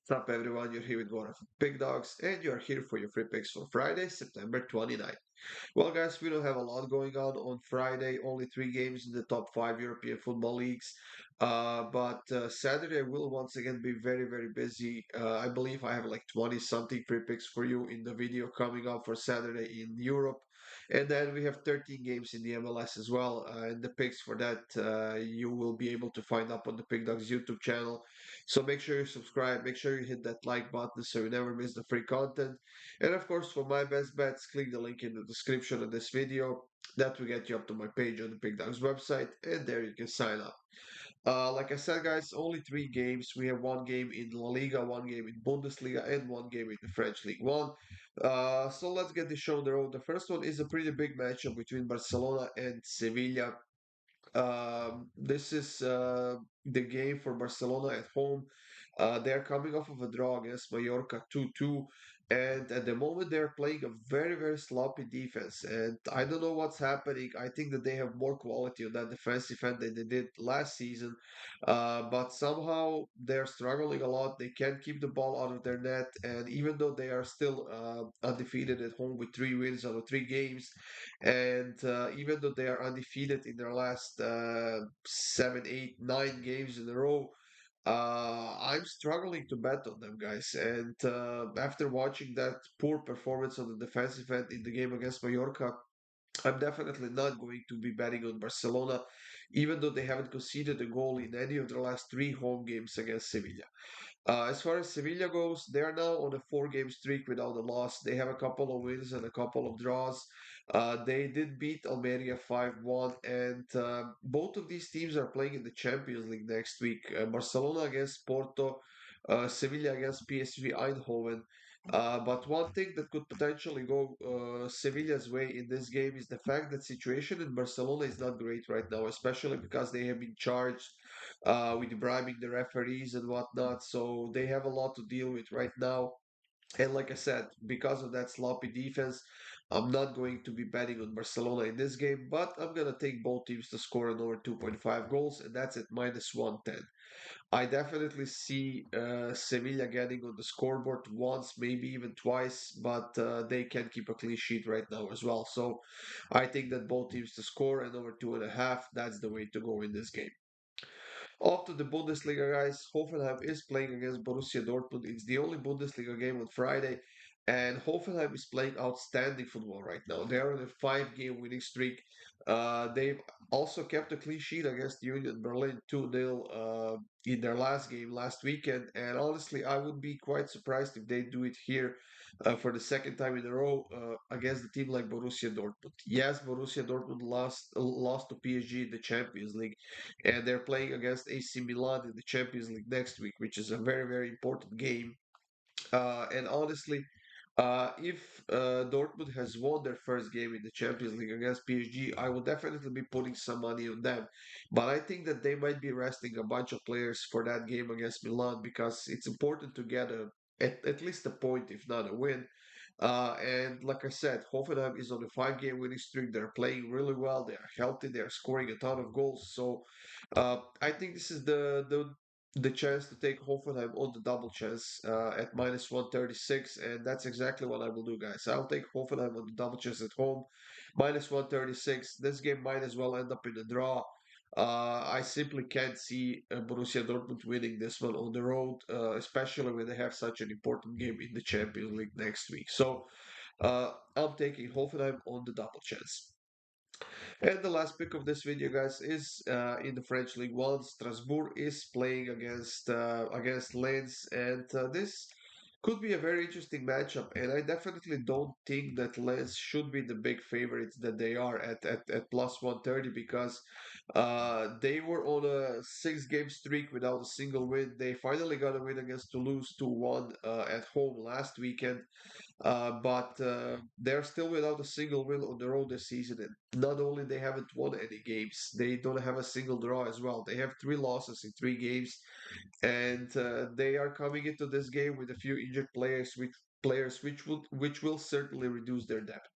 What's up, everyone? You're here with Goran from Pickdawgz, and you're here for your free picks for Friday, September 29th. Well, guys, we don't have a lot going on Friday. Only three games in the top five European football leagues. But Saturday will once again be very, very busy. I believe I have like 20 something free picks for you in the video coming up for Saturday in Europe. And then we have 13 games in the MLS as well. And the picks for that you will be able to find up on the Pickdawgz YouTube channel. So make sure you subscribe, make sure you hit that like button so you never miss the free content. And of course, for my best bets, click the link in the description of this video. That will get you up to my page on the Pick Dawgz website, and there you can sign up. Like I said, guys, only three games. We have one game in La Liga, one game in Bundesliga, and one game in the French League One. So let's get this show on the road. The first one is a pretty big matchup between Barcelona and Sevilla. This is the game for Barcelona at home. They're coming off of a draw against Mallorca 2-2, and at the moment they're playing a very, very sloppy defense. And I don't know what's happening. I think that they have more quality on that defensive end than they did last season, but somehow they're struggling a lot. They can't keep the ball out of their net, and even though they are still undefeated at home with three wins out of three games, and even though they are undefeated in their last seven, eight, 9 games in a row, I'm struggling to bet on them, guys. And after watching that poor performance on the defensive end in the game against Mallorca, I'm definitely not going to be betting on Barcelona, even though they haven't conceded a goal in any of their last three home games against Sevilla. As far as Sevilla goes, they are now on a four-game streak without a loss. They have a couple of wins and a couple of draws. They did beat Almeria 5-1, and both of these teams are playing in the Champions League next week. Barcelona against Porto, Sevilla against PSV Eindhoven. But one thing that could potentially go Sevilla's way in this game is the fact that situation in Barcelona is not great right now, especially because they have been charged with bribing the referees and whatnot. So they have a lot to deal with right now. And like I said, because of that sloppy defense, I'm not going to be betting on Barcelona in this game, but I'm going to take both teams to score an over 2.5 goals, and that's at minus 110. I definitely see Sevilla getting on the scoreboard once, maybe even twice, but they can keep a clean sheet right now as well. So I think that both teams to score and over 2.5, that's the way to go in this game. Off to the Bundesliga, guys. Hoffenheim is playing against Borussia Dortmund. It's the only Bundesliga game on Friday, and Hoffenheim is playing outstanding football right now. They're on a five-game winning streak. They've also kept a clean sheet against Union Berlin 2-0 in their last game last weekend. And honestly, I would be quite surprised if they do it here for the second time in a row against a team like Borussia Dortmund. Yes, Borussia Dortmund lost to PSG in the Champions League, and they're playing against AC Milan in the Champions League next week, which is a very, very important game. And honestly, if Dortmund has won their first game in the Champions League against PSG, I will definitely be putting some money on them. But I think that they might be resting a bunch of players for that game against Milan because it's important to get at least a point, if not a win. And like I said, Hoffenheim is on a five-game winning streak. They're playing really well. They are healthy. They are scoring a ton of goals. So I think this is the chance to take Hoffenheim on the double chance at minus 136, and that's exactly what I will do, guys. I'll take Hoffenheim on the double chance at home, minus 136. This game might as well end up in a draw. I simply can't see Borussia Dortmund winning this one on the road, especially when they have such an important game in the Champions League next week. So I'm taking Hoffenheim on the double chance. And the last pick of this video, guys, is in the French League One. Strasbourg is playing against Lens, and this could be a very interesting matchup. And I definitely don't think that Lens should be the big favorites that they are at plus 130 because they were on a six-game streak without a single win. They finally got a win against Toulouse 2-1 at home last weekend. But they're still without a single win on the road this season. And not only they haven't won any games, they don't have a single draw as well. They have three losses in three games, and they are coming into this game with a few injured players, which will certainly reduce their depth.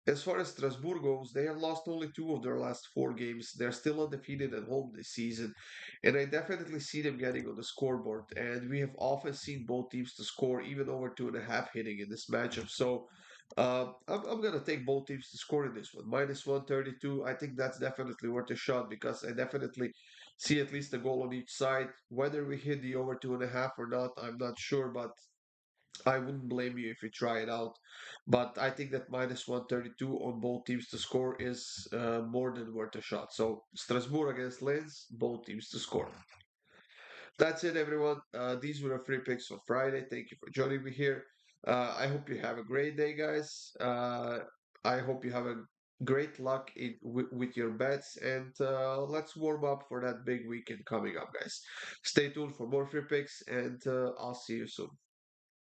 As far as Strasbourg goes, they have lost only two of their last four games. They're still undefeated at home this season, and I definitely see them getting on the scoreboard. And we have often seen both teams to score even over 2.5 hitting in this matchup. So I'm gonna take both teams to score in this one. Minus 132. I think that's definitely worth a shot because I definitely see at least a goal on each side. Whether we hit the over 2.5 or not, I'm not sure, but I wouldn't blame you if you try it out, but I think that minus 132 on both teams to score is more than worth a shot. So Strasbourg against Lens, both teams to score. That's it, everyone. These were the free picks for Friday. Thank you for joining me here. I hope you have a great day, guys. I hope you have a great luck with your bets, and let's warm up for that big weekend coming up, guys. Stay tuned for more free picks, and I'll see you soon.